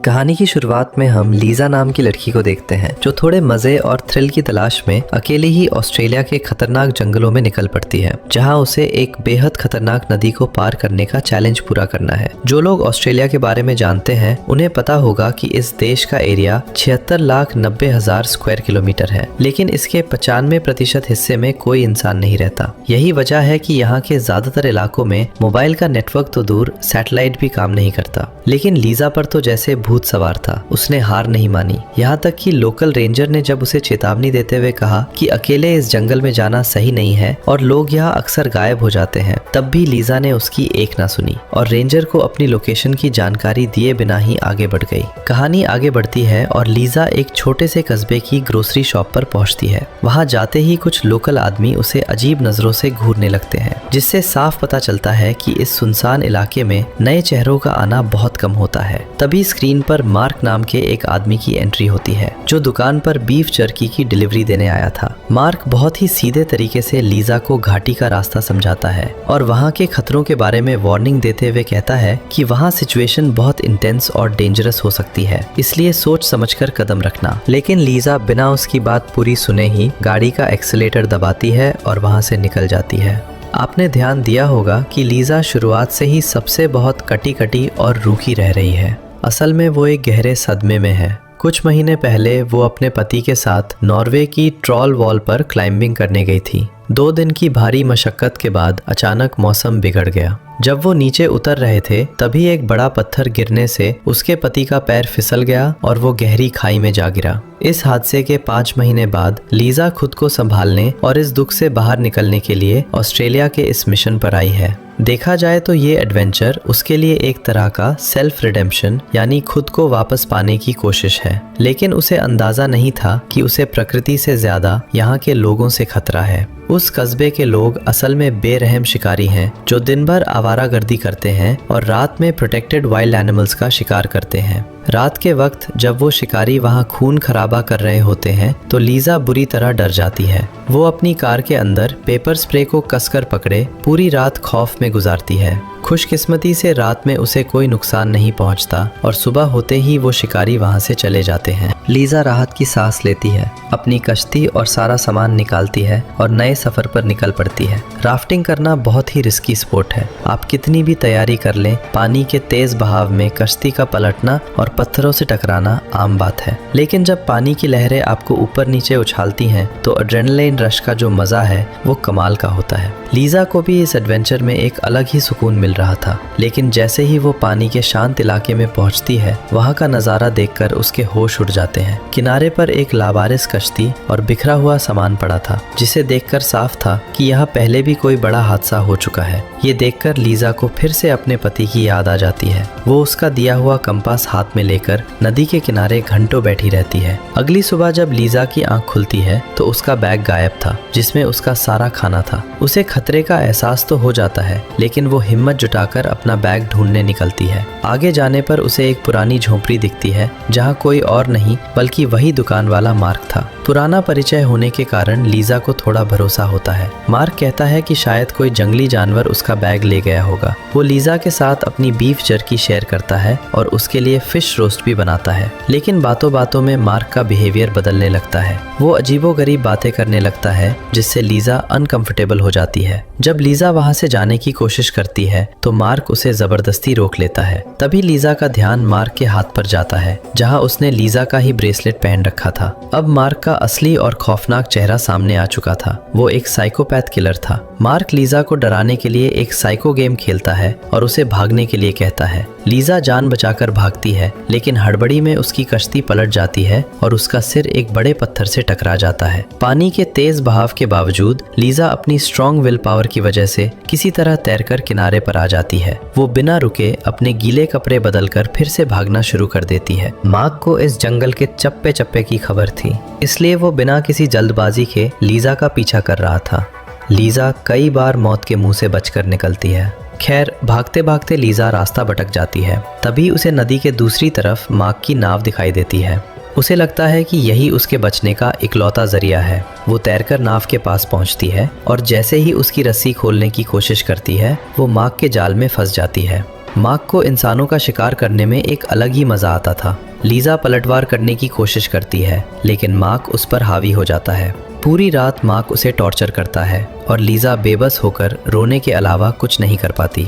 कहानी की शुरुआत में हम लीजा नाम की लड़की को देखते हैं जो थोड़े मजे और थ्रिल की तलाश में अकेले ही ऑस्ट्रेलिया के खतरनाक जंगलों में निकल पड़ती है, जहां उसे एक बेहद खतरनाक नदी को पार करने का चैलेंज पूरा करना है। जो लोग ऑस्ट्रेलिया के बारे में जानते हैं उन्हें पता होगा कि इस देश का एरिया 76,90,000 स्क्वायर किलोमीटर है, लेकिन इसके 95% हिस्से में कोई इंसान नहीं रहता। यही वजह है कि यहाँ के ज्यादातर इलाकों में मोबाइल का नेटवर्क तो दूर, सैटेलाइट भी काम नहीं करता। लेकिन लीजा पर तो जैसे भूत सवार था। उसने हार नहीं मानी, यहाँ तक कि लोकल रेंजर ने जब उसे चेतावनी देते हुए कहा कि अकेले इस जंगल में जाना सही नहीं है और लोग यहाँ अक्सर गायब हो जाते हैं, तब भी लीजा ने उसकी एक ना सुनी और रेंजर को अपनी लोकेशन की जानकारी दिए बिना ही आगे बढ़ गई। कहानी आगे बढ़ती है और लीजा एक छोटे से कस्बे की ग्रोसरी शॉप पर पहुंचती है। वहां जाते ही कुछ लोकल आदमी उसे अजीब नजरों से घूरने लगते हैं, जिससे साफ पता चलता है कि इस सुनसान इलाके में नए चेहरों का आना बहुत कम होता है। तभी स्क्रीन पर मार्क नाम के एक आदमी की एंट्री होती है जो दुकान पर बीफ जर्की की डिलीवरी देने आया था। मार्क बहुत ही सीधे तरीके से लीजा को घाटी का रास्ता समझाता है और वहाँ के खतरों के बारे में वार्निंग देते हुए कहता है कि वहाँ सिचुएशन बहुत इंटेंस और डेंजरस हो सकती है, इसलिए सोच समझकर कदम रखना। लेकिन लीजा बिना उसकी बात पूरी सुने ही गाड़ी का एक्सीलेटर दबाती है और वहाँ से निकल जाती है। आपने ध्यान दिया होगा कि लीजा शुरुआत से ही सबसे बहुत कटी और रूखी रह रही है। असल में वो एक गहरे सदमे में है। कुछ महीने पहले वो अपने पति के साथ नॉर्वे की ट्रॉल वॉल पर क्लाइंबिंग करने गई थी। 2 दिन की भारी मशक्कत के बाद अचानक मौसम बिगड़ गया। जब वो नीचे उतर रहे थे तभी एक बड़ा पत्थर गिरने से उसके पति का पैर फिसल गया और वो गहरी खाई में जा गिरा। इस हादसे के 5 महीने बाद लीजा खुद को संभालने और इस दुख से बाहर निकलने के लिए ऑस्ट्रेलिया के इस मिशन पर आई है। देखा जाए तो ये एडवेंचर उसके लिए एक तरह का सेल्फ रिडेम्पशन यानी खुद को वापस पाने की कोशिश है, लेकिन उसे अंदाजा नहीं था कि उसे प्रकृति से ज्यादा यहाँ के लोगों से खतरा है। उस कस्बे के लोग असल में बेरहम शिकारी हैं जो दिन भर आवारागर्दी करते हैं और रात में प्रोटेक्टेड वाइल्ड एनिमल्स का शिकार करते हैं। रात के वक्त जब वो शिकारी वहाँ खून खराबा कर रहे होते हैं तो लीजा बुरी तरह डर जाती है। वो अपनी कार के अंदर पेपर स्प्रे को कसकर पकड़े पूरी रात खौफ में गुजारती है। खुशकिस्मती से रात में उसे कोई नुकसान नहीं पहुंचता और सुबह होते ही वो शिकारी वहां से चले जाते हैं। लीजा राहत की सांस लेती है, अपनी कश्ती और सारा सामान निकालती है और नए सफर पर निकल पड़ती है। राफ्टिंग करना बहुत ही रिस्की स्पोर्ट है। आप कितनी भी तैयारी कर लें, पानी के तेज बहाव में कश्ती का पलटना और पत्थरों से टकराना आम बात है। लेकिन जब पानी की लहरें आपको ऊपर नीचे उछालती हैं तो एड्रेनलिन रश का जो मजा है वो कमाल का होता है। लीजा को भी इस एडवेंचर में एक अलग ही सुकून मिल रहा था, लेकिन जैसे ही वो पानी के शांत इलाके में पहुंचती है वहां का नजारा देखकर उसके होश उड़ जाते हैं। किनारे पर एक लावारिस कश्ती और बिखरा हुआ सामान पड़ा था, जिसे देखकर साफ था कि यहाँ पहले भी कोई बड़ा हादसा हो चुका है। ये देखकर लीजा को फिर से अपने पति की याद आ जाती है। वो उसका दिया हुआ कंपास हाथ में लेकर नदी के किनारे घंटों बैठी रहती है। अगली सुबह जब लीजा की आंख खुलती है तो उसका बैग गायब था, जिसमें उसका सारा खाना था। उसे खतरे का एहसास तो हो जाता है, लेकिन वो हिम्मत जुटाकर अपना बैग ढूंढने निकलती है। आगे जाने पर उसे एक पुरानी झोपड़ी दिखती है जहाँ कोई और नहीं बल्कि वही दुकान वाला मार्क था। पुराना परिचय होने के कारण लीजा को थोड़ा भरोसा होता है। मार्क कहता है कि शायद कोई जंगली जानवर उसका बैग ले गया होगा। वो लीजा के साथ अपनी बीफ जर्की शेयर करता है और उसके लिए फिश रोस्ट भी बनाता है। लेकिन बातों बातों में मार्क का बिहेवियर बदलने लगता है। वो अजीबोगरीब बातें करने लगता है जिससे लीजा अनकंफर्टेबल हो जाती है। जब लीजा वहां से जाने की कोशिश करती है तो मार्क उसे जबरदस्ती रोक लेता है। तभी लीजा का ध्यान मार्क के हाथ पर जाता है जहां उसने लीजा का ही ब्रेसलेट पहन रखा था। अब मार्क का असली और खौफनाक चेहरा सामने आ चुका था। वो एक साइकोपैथ किलर था। मार्क लीजा को डराने के लिए एक साइको गेम खेलता है और उसे भागने के लिए कहता है। लीजा जान बचाकर भागती है, लेकिन हड़बड़ी में उसकी कश्ती पलट जाती है और उसका सिर एक बड़े पत्थर से टकरा जाता है। पानी के तेज बहाव के बावजूद लीजा अपनी स्ट्रॉन्ग विल पावर की वजह से किसी तरह तैरकर किनारे पर आ जाती है। वो बिना रुके अपने गीले कपड़े बदलकर फिर से भागना शुरू कर देती है। मार्क को इस जंगल के चप्पे चप्पे की खबर थी, इसलिए वो बिना किसी जल्दबाजी के लीजा का पीछा कर रहा था। लीजा कई बार मौत के मुंह से बचकर निकलती है। खैर, भागते भागते लीजा रास्ता भटक जाती है। तभी उसे नदी के दूसरी तरफ मार्क की नाव दिखाई देती है। उसे लगता है कि यही उसके बचने का इकलौता जरिया है। वो तैरकर नाव के पास पहुंचती है और जैसे ही उसकी रस्सी खोलने की कोशिश करती है वो मार्क के जाल में फंस जाती है। मार्क को इंसानों का शिकार करने में एक अलग ही मजा आता था। लीजा पलटवार करने की कोशिश करती है, लेकिन मार्क उस पर हावी हो जाता है। पूरी रात मार्क उसे टॉर्चर करता है और लीजा बेबस होकर रोने के अलावा कुछ नहीं कर पाती।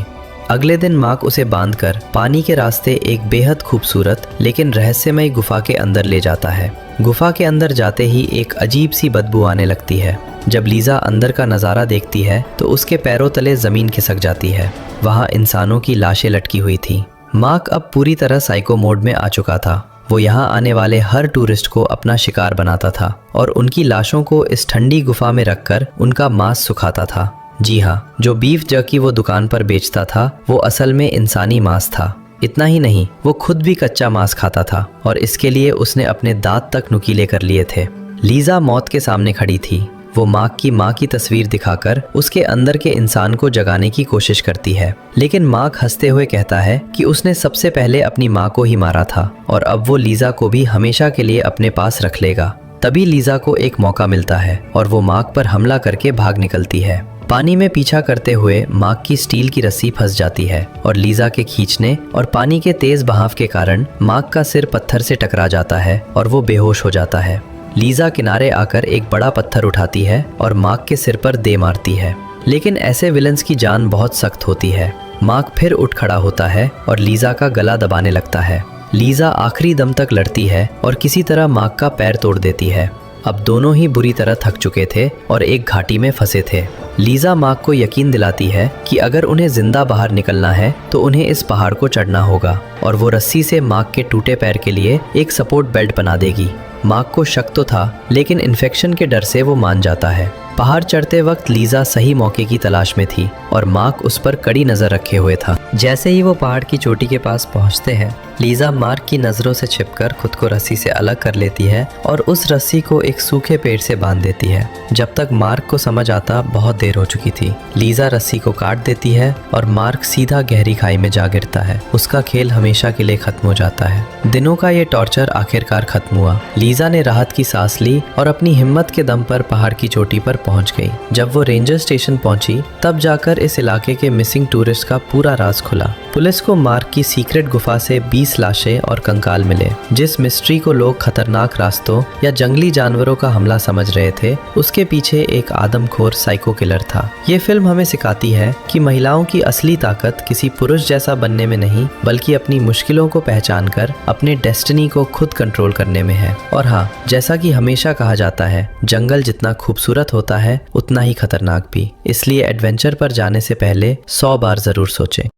अगले दिन मार्क उसे बांधकर पानी के रास्ते एक बेहद खूबसूरत लेकिन रहस्यमय गुफा के अंदर ले जाता है। गुफा के अंदर जाते ही एक अजीब सी बदबू आने लगती है। जब लीजा अंदर का नज़ारा देखती है तो उसके पैरों तले ज़मीन खिसक जाती है। वहाँ इंसानों की लाशें लटकी हुई थी। मार्क अब पूरी तरह साइको मोड में आ चुका था। वो यहाँ आने वाले हर टूरिस्ट को अपना शिकार बनाता था और उनकी लाशों को इस ठंडी गुफा में रखकर उनका मांस सुखाता था। जी हाँ, जो बीफ जर्की वो दुकान पर बेचता था वो असल में इंसानी मांस था। इतना ही नहीं, वो खुद भी कच्चा मांस खाता था और इसके लिए उसने अपने दांत तक नुकीले कर लिए थे। लीजा मौत के सामने खड़ी थी। वो मार्क की माँ की तस्वीर दिखाकर उसके अंदर के इंसान को जगाने की कोशिश करती है, लेकिन मार्क हंसते हुए कहता है कि उसने सबसे पहले अपनी माँ को ही मारा था और अब वो लीजा को भी हमेशा के लिए अपने पास रख लेगा। तभी लीजा को एक मौका मिलता है और वो मार्क पर हमला करके भाग निकलती है। पानी में पीछा करते हुए मार्क की स्टील की रस्सी फंस जाती है और लीजा के खींचने और पानी के तेज बहाव के कारण मार्क का सिर पत्थर से टकरा जाता है और वो बेहोश हो जाता है। लीजा किनारे आकर एक बड़ा पत्थर उठाती है और मार्क के सिर पर दे मारती है, लेकिन ऐसे विलन्स की जान बहुत सख्त होती है। मार्क फिर उठ खड़ा होता है और लीजा का गला दबाने लगता है। लीजा आखिरी दम तक लड़ती है और किसी तरह मार्क का पैर तोड़ देती है। अब दोनों ही बुरी तरह थक चुके थे और एक घाटी में फंसे थे। लीजा मार्क को यकीन दिलाती है कि अगर उन्हें जिंदा बाहर निकलना है तो उन्हें इस पहाड़ को चढ़ना होगा और वो रस्सी से मार्क के टूटे पैर के लिए एक सपोर्ट बेल्ट बना देगी। मार्क को शक तो था, लेकिन इन्फेक्शन के डर से वो मान जाता है। पहाड़ चढ़ते वक्त लीजा सही मौके की तलाश में थी और मार्क उस पर कड़ी नजर रखे हुए था। जैसे ही वो पहाड़ की चोटी के पास पहुंचते हैं, लीजा मार्क की नजरों से छिपकर खुद को रस्सी से अलग कर लेती है और उस रस्सी को एक सूखे पेड़ से बांध देती है। जब तक मार्क को समझ आता बहुत देर हो चुकी थी। लीजा रस्सी को काट देती है और मार्क सीधा गहरी खाई में जा गिरता है। उसका खेल हमेशा के लिए खत्म हो जाता है। दिनों का ये टॉर्चर आखिरकार खत्म हुआ। लीजा ने राहत की सांस ली और अपनी हिम्मत के दम पर पहाड़ की चोटी पर पहुंच गई। जब वो रेंजर स्टेशन पहुंची तब जाकर इस इलाके के मिसिंग टूरिस्ट का पूरा राज खुला। पुलिस को मार्क की सीक्रेट गुफा से 20 लाशें और कंकाल मिले। जिस मिस्ट्री को लोग खतरनाक रास्तों या जंगली जानवरों का हमला समझ रहे थे, उसके पीछे एक आदमखोर साइको किलर था। ये फिल्म हमें सिखाती है कि महिलाओं की असली ताकत किसी पुरुष जैसा बनने में नहीं, बल्कि अपनी मुश्किलों को पहचानकर अपने डेस्टिनी को खुद कंट्रोल करने में है। और हाँ, जैसा कि हमेशा कहा जाता है, जंगल जितना खूबसूरत होता है उतना ही खतरनाक भी। इसलिए एडवेंचर पर जाने से पहले 100 बार जरूर सोचें।